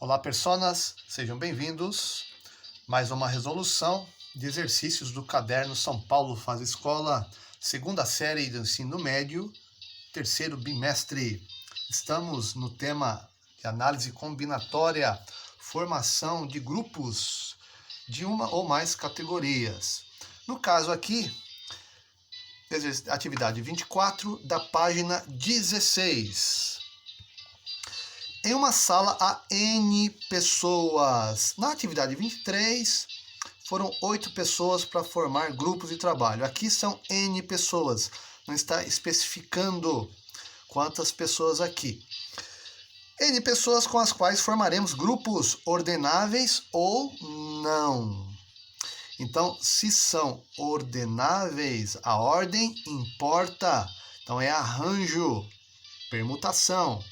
Olá, personas, sejam bem-vindos. Mais uma resolução de exercícios do caderno São Paulo Faz Escola, segunda série do ensino médio, terceiro bimestre. Estamos no tema de análise combinatória, formação de grupos de uma ou mais categorias. No caso aqui, atividade 24 da página 16. Em uma sala há N pessoas. Na atividade 23, foram 8 pessoas para formar grupos de trabalho. Aqui são N pessoas. Não está especificando quantas pessoas aqui. N pessoas com as quais formaremos grupos ordenáveis ou não. Então, se são ordenáveis, a ordem importa. Então, é arranjo, permutação.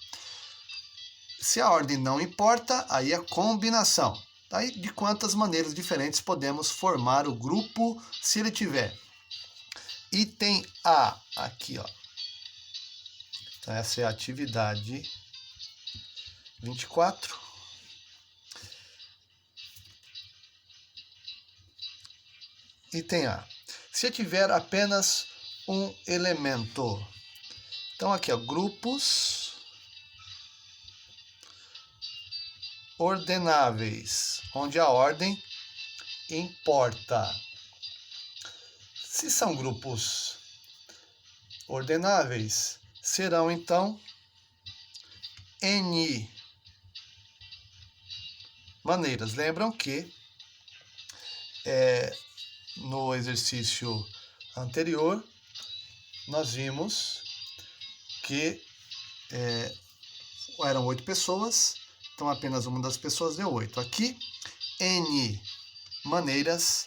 Se a ordem não importa, aí é combinação. Aí, de quantas maneiras diferentes podemos formar o grupo, se ele tiver. Item A, aqui, ó. Então, essa é a atividade 24. Item A. Se tiver apenas um elemento. Então, aqui, ó, grupos ordenáveis, onde a ordem importa. Se são grupos ordenáveis, serão então N maneiras. Lembram que no exercício anterior nós vimos que eram 8 pessoas, então apenas uma das pessoas deu 8. Aqui, N maneiras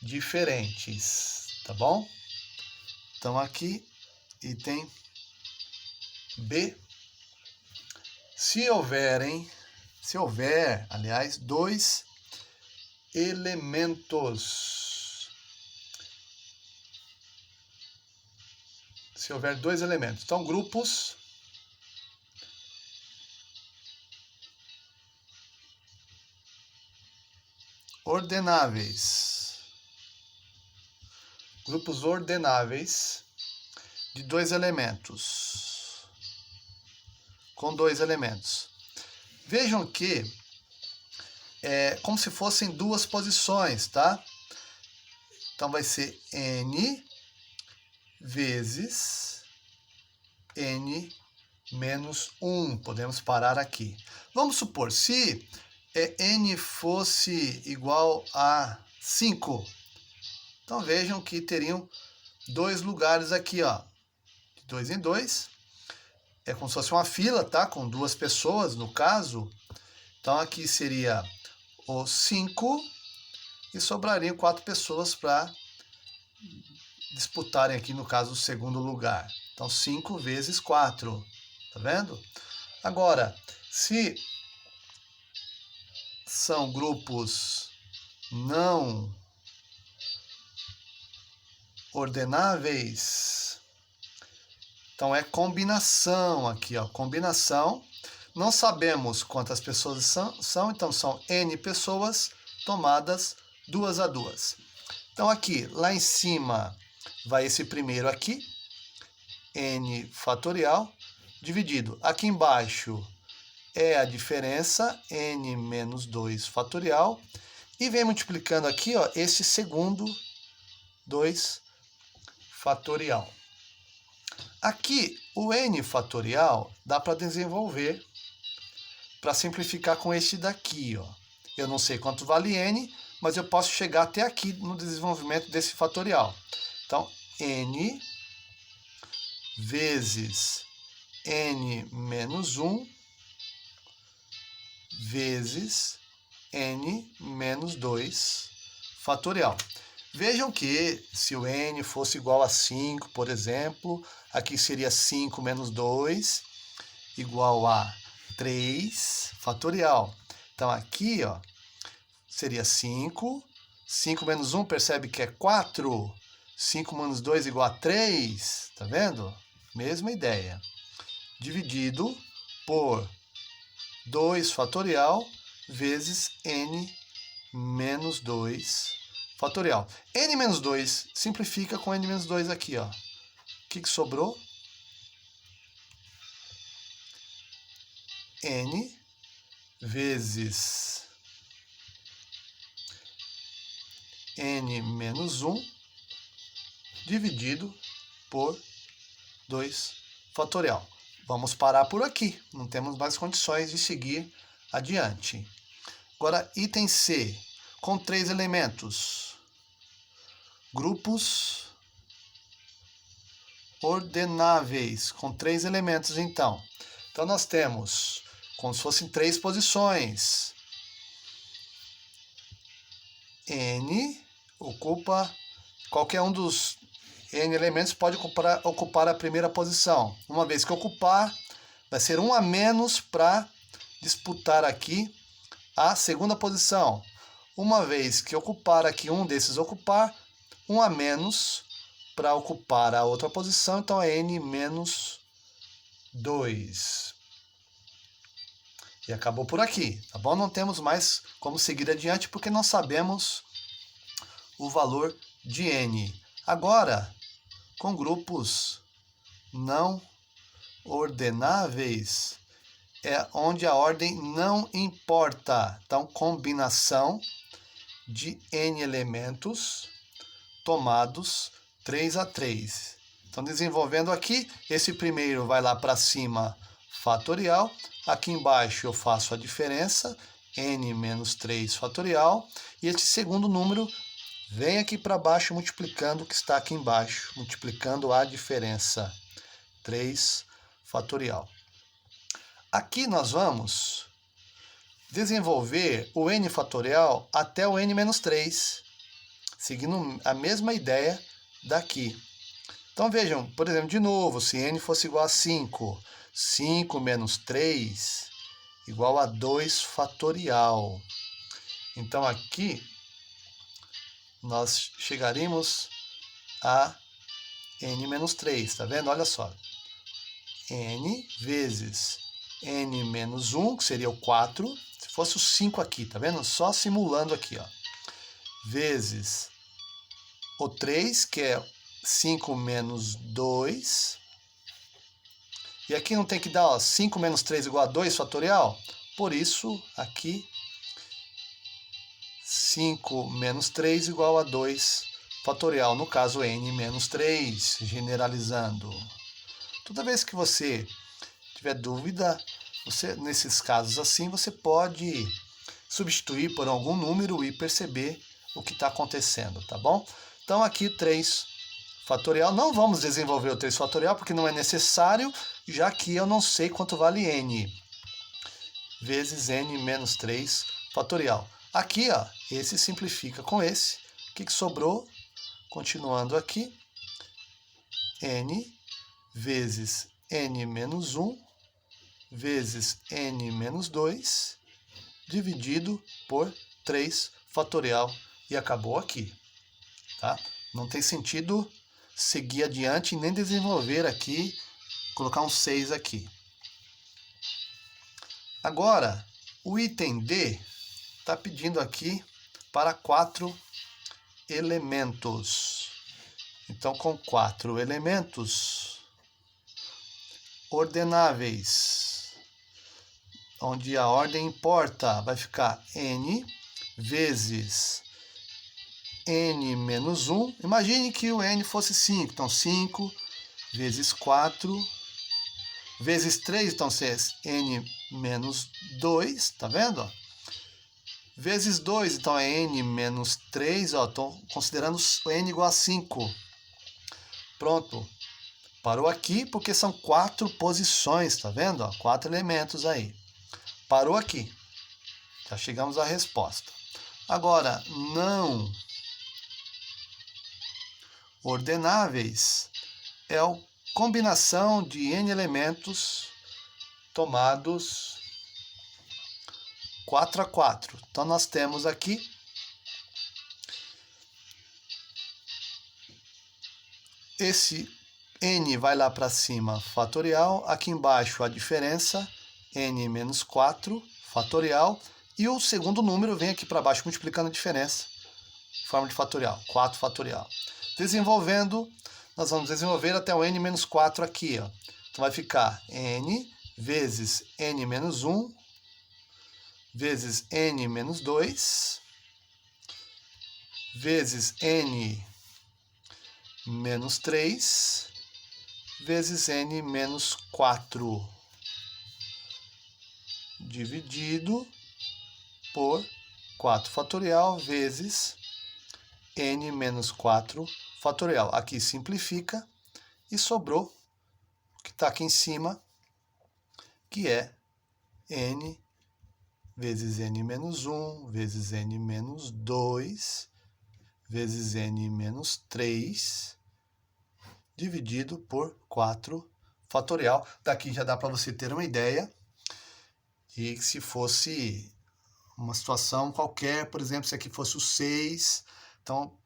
diferentes, tá bom? Então aqui, item B. Se houver, aliás, 2 elementos. Se houver 2 elementos. Então, grupos ordenáveis. Grupos ordenáveis de 2 elementos. Com 2 elementos. Vejam que é como se fossem 2 posições, tá? Então vai ser N vezes N menos 1. Podemos parar aqui. Vamos supor, se N fosse igual a 5. Então vejam que teriam 2 lugares aqui, ó. De 2 em 2. É como se fosse uma fila, tá? Com 2 pessoas, no caso. Então aqui seria o 5 e sobrariam 4 pessoas para disputarem aqui, no caso, o segundo lugar. Então 5 vezes 4. Tá vendo? Agora, se são grupos não ordenáveis, então é combinação aqui, ó, combinação. Não sabemos quantas pessoas são, então são N pessoas tomadas 2 a 2. Então aqui, lá em cima, vai esse primeiro aqui, N fatorial, dividido. Aqui embaixo é a diferença, N menos 2 fatorial, e vem multiplicando aqui, ó, esse segundo 2 fatorial. Aqui, o N fatorial dá para desenvolver, para simplificar com este daqui, ó. Eu não sei quanto vale N, mas eu posso chegar até aqui no desenvolvimento desse fatorial. Então, N vezes N menos 1 vezes N menos 2 fatorial. Vejam que se o N fosse igual a 5, por exemplo, aqui seria 5 menos 2 igual a 3 fatorial. Então aqui, ó, seria 5. 5 menos 1, percebe que é 4. 5 menos 2 igual a 3. Tá vendo? Mesma ideia. Dividido por 2 fatorial vezes n menos 2 fatorial. N menos 2 simplifica com n menos 2 aqui, ó. O que sobrou? N vezes n menos 1 dividido por 2 fatorial. Vamos parar por aqui, não temos mais condições de seguir adiante. Agora, item C, com 3 elementos. Grupos ordenáveis, com 3 elementos, então. Então, nós temos como se fossem 3 posições. N ocupa, qualquer um dos N elementos pode ocupar a primeira posição. Uma vez que ocupar, vai ser um a menos para disputar aqui a segunda posição. Uma vez que ocupar aqui, um desses ocupar, um a menos para ocupar a outra posição, então é N menos 2. E acabou por aqui, tá bom? Não temos mais como seguir adiante porque não sabemos o valor de N. Agora, com grupos não ordenáveis, é onde a ordem não importa. Então, combinação de N elementos tomados 3 a 3. Então, desenvolvendo aqui, esse primeiro vai lá para cima, fatorial. Aqui embaixo eu faço a diferença, n menos 3 fatorial. E este segundo número vem aqui para baixo multiplicando o que está aqui embaixo, multiplicando a diferença, 3 fatorial. Aqui nós vamos desenvolver o n fatorial até o n menos 3, seguindo a mesma ideia daqui. Então vejam, por exemplo, de novo, se n fosse igual a 5, 5 menos 3 igual a 2 fatorial. Então aqui nós chegaríamos a n menos 3, tá vendo? Olha só. N vezes n menos 1, que seria o 4, se fosse o 5 aqui, tá vendo? Só simulando aqui, ó. Vezes o 3, que é 5 menos 2. E aqui não tem que dar, ó, 5 menos 3 igual a 2 fatorial? Por isso, aqui, 5 menos 3 igual a 2 fatorial. No caso, n menos 3, generalizando. Toda vez que você tiver dúvida, nesses casos assim, você pode substituir por algum número e perceber o que está acontecendo, tá bom? Então, aqui, 3 fatorial. Não vamos desenvolver o 3 fatorial, porque não é necessário, já que eu não sei quanto vale n. Vezes n menos 3 fatorial. Aqui, ó, esse simplifica com esse. O que sobrou? Continuando aqui, n vezes n menos 1 vezes n menos 2 dividido por 3 fatorial. E acabou aqui, tá? Não tem sentido seguir adiante e nem desenvolver aqui, colocar um 6 aqui. Agora, o item D está pedindo aqui para 4 elementos. Então, com 4 elementos ordenáveis, onde a ordem importa, vai ficar n vezes n menos 1. Imagine que o n fosse 5. Então, 5 vezes 4 vezes 3, então, é n menos 2, tá vendo? Vezes 2, então, é n menos 3, ó, estou considerando o n igual a 5. Pronto. Parou aqui porque são 4 posições, tá vendo? Ó, 4 elementos aí. Parou aqui. Já chegamos à resposta. Agora, não ordenáveis é a combinação de n elementos tomados 4 a 4. Então, nós temos aqui esse n vai lá para cima, fatorial. Aqui embaixo a diferença, n menos 4, fatorial. E o segundo número vem aqui para baixo multiplicando a diferença em forma de fatorial, 4 fatorial. Desenvolvendo, nós vamos desenvolver até o n menos 4 aqui. Ó. Então vai ficar n vezes n menos 1 vezes n menos 2 vezes n menos 3 vezes n menos 4 dividido por 4 fatorial vezes n menos 4 fatorial. Aqui simplifica e sobrou o que está aqui em cima, que é n vezes n menos 1 vezes n menos 2 vezes n menos 3 dividido por 4 fatorial. Daqui já dá para você ter uma ideia. E se fosse uma situação qualquer, por exemplo, se aqui fosse o 6, então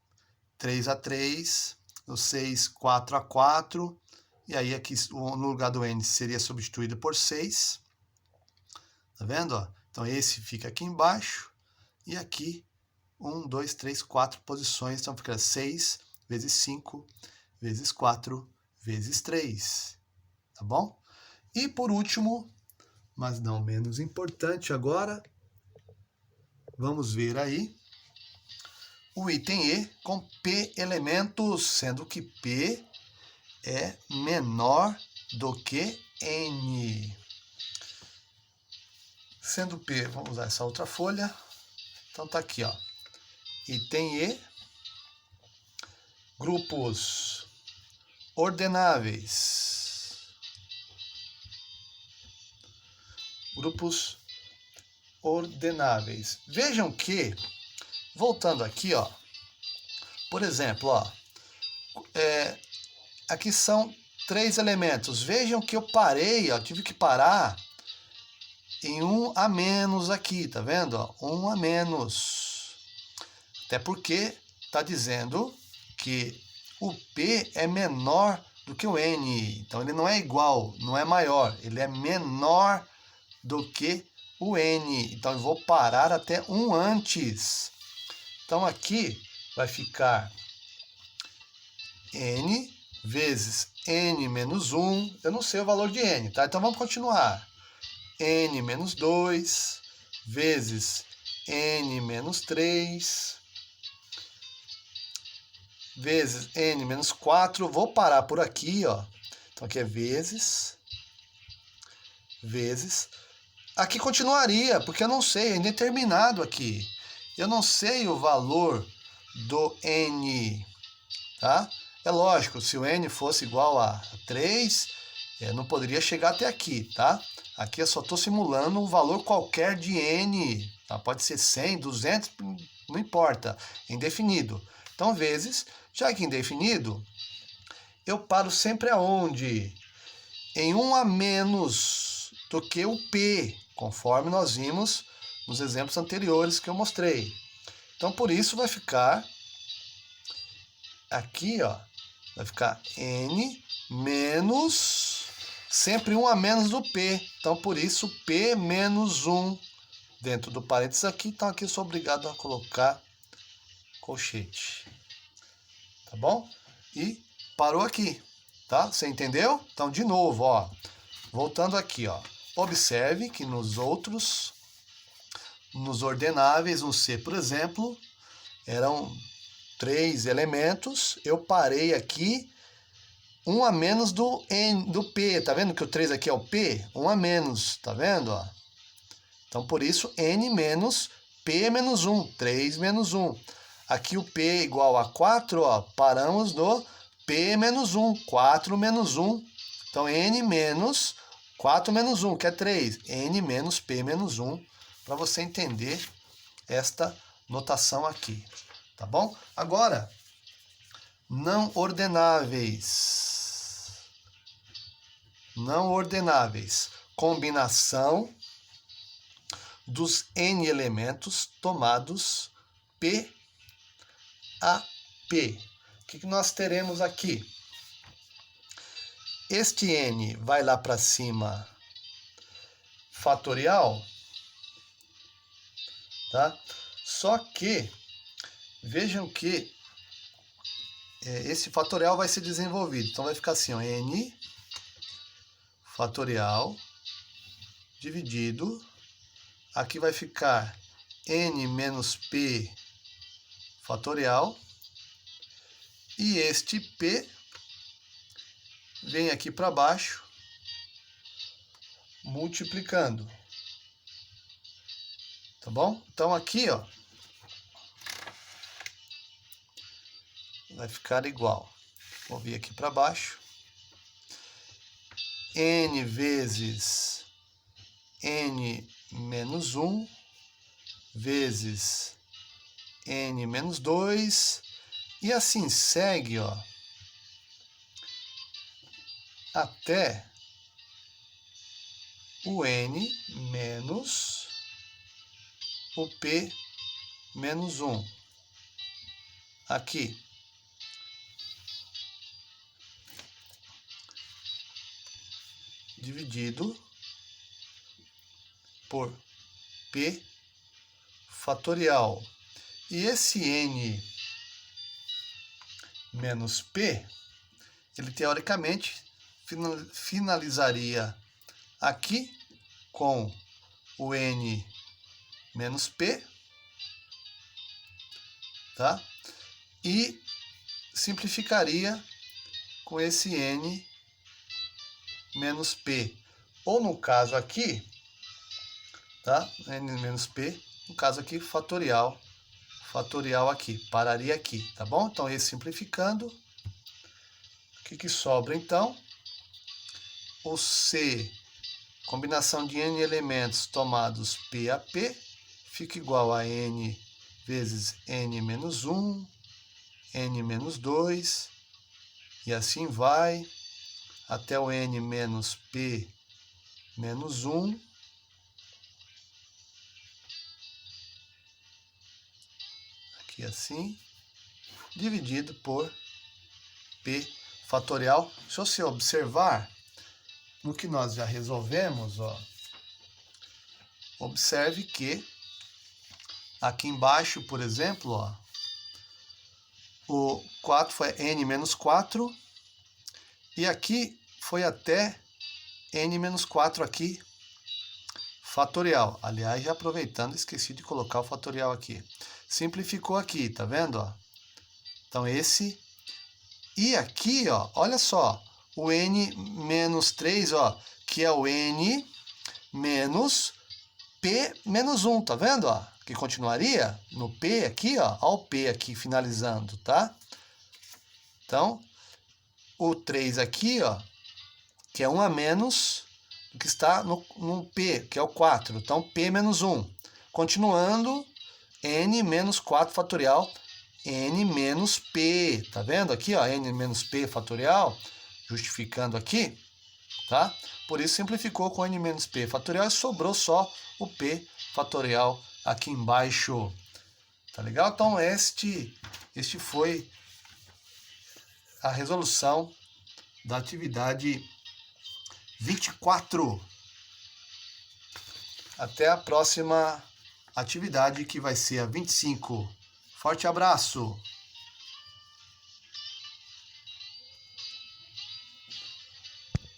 3 a 3, o 6, 4 a 4, e aí aqui no lugar do n seria substituído por 6. Tá vendo? Ó? Então esse fica aqui embaixo, e aqui 1, 2, 3, 4 posições, então fica 6 vezes 5 vezes 4 vezes 3. Tá bom? E por último, mas não menos importante agora, vamos ver aí o item E com P elementos, sendo que P é menor do que N. Sendo P, vamos usar essa outra folha. Então tá aqui, ó. Item E, grupos ordenáveis. Grupos ordenáveis. Vejam que, voltando aqui, ó, por exemplo, ó, aqui são 3 elementos. Vejam que eu parei, ó, tive que parar em um a menos aqui, tá vendo? Ó, um a menos. Até porque está dizendo que o P é menor do que o N. Então ele não é igual, não é maior, ele é menor do que o N. Então eu vou parar até um antes. Então aqui vai ficar N vezes N menos 1. Eu não sei o valor de N, tá? Então vamos continuar. N menos 2 vezes N menos 3 vezes N menos 4. Vou parar por aqui, ó. Então aqui é vezes. Aqui continuaria, porque eu não sei, é indeterminado aqui. Eu não sei o valor do N, tá? É lógico, se o N fosse igual a 3, não poderia chegar até aqui, tá? Aqui eu só estou simulando um valor qualquer de N, tá? Pode ser 100, 200, não importa, indefinido. Então, vezes, já que indefinido, eu paro sempre aonde? Em um a menos do que o P, conforme nós vimos nos exemplos anteriores que eu mostrei. Então, por isso vai ficar aqui, ó, vai ficar N menos, sempre um a menos do P. Então, por isso, P menos 1 dentro do parênteses aqui. Então, aqui eu sou obrigado a colocar colchete. Tá bom? E parou aqui, tá? Você entendeu? Então, de novo, ó, voltando aqui, ó. Observe que nos ordenáveis, no C, por exemplo, eram 3 elementos. Eu parei aqui, um a menos do P. Tá vendo que o 3 aqui é o P? Um a menos, tá vendo? Ó? Então, por isso, N menos P menos 1. 3 menos 1. Aqui o P é igual a 4, ó, paramos no P menos 1. 4 menos 1. Então, N menos 4 menos 1, que é 3. N menos P menos 1, para você entender esta notação aqui. Tá bom? Agora, não ordenáveis. Não ordenáveis. Combinação dos N elementos tomados P a P. O que nós teremos aqui? Este N vai lá para cima fatorial. tá? Só que, vejam que esse fatorial vai ser desenvolvido. Então vai ficar assim, ó, n fatorial dividido, aqui vai ficar n menos p fatorial, e este p vem aqui para baixo, multiplicando. Tá bom? Então aqui, ó, vai ficar igual. Vou vir aqui para baixo. N vezes n menos 1 vezes n menos 2. E assim segue, ó, até o n menos o p menos 1. Aqui. Dividido por p fatorial. E esse n menos p, ele teoricamente finalizaria aqui com o n menos p, tá? E simplificaria com esse n menos p. Ou no caso aqui, tá? N menos p, no caso aqui, fatorial aqui, pararia aqui, tá bom? Então, esse simplificando, o que sobra então? O C, combinação de n elementos tomados P a P, fica igual a n vezes n menos 1, n menos 2, e assim vai, até o n menos P menos 1, aqui assim, dividido por P fatorial. Se você observar, no que nós já resolvemos, ó, observe que aqui embaixo, por exemplo, ó, o 4 foi n menos 4, e aqui foi até n menos 4 aqui, fatorial. Aliás, já aproveitando, esqueci de colocar o fatorial aqui. Simplificou aqui, tá vendo? Ó? Então, esse. E aqui, ó, olha só, o n menos 3, ó, que é o n menos p menos 1, tá vendo? Ó? Que continuaria no p aqui, ó, o p aqui finalizando, tá? Então, o 3 aqui, ó, que é 1 a menos do que está no p, que é o 4. Então, p menos 1. Continuando, n menos 4 fatorial, n menos p. Tá vendo aqui, ó, n menos p fatorial, justificando aqui, tá? Por isso, simplificou com n menos p fatorial e sobrou só o p fatorial aqui embaixo. Tá legal? Então, este foi a resolução da atividade 24. Até a próxima atividade, que vai ser a 25. Forte abraço!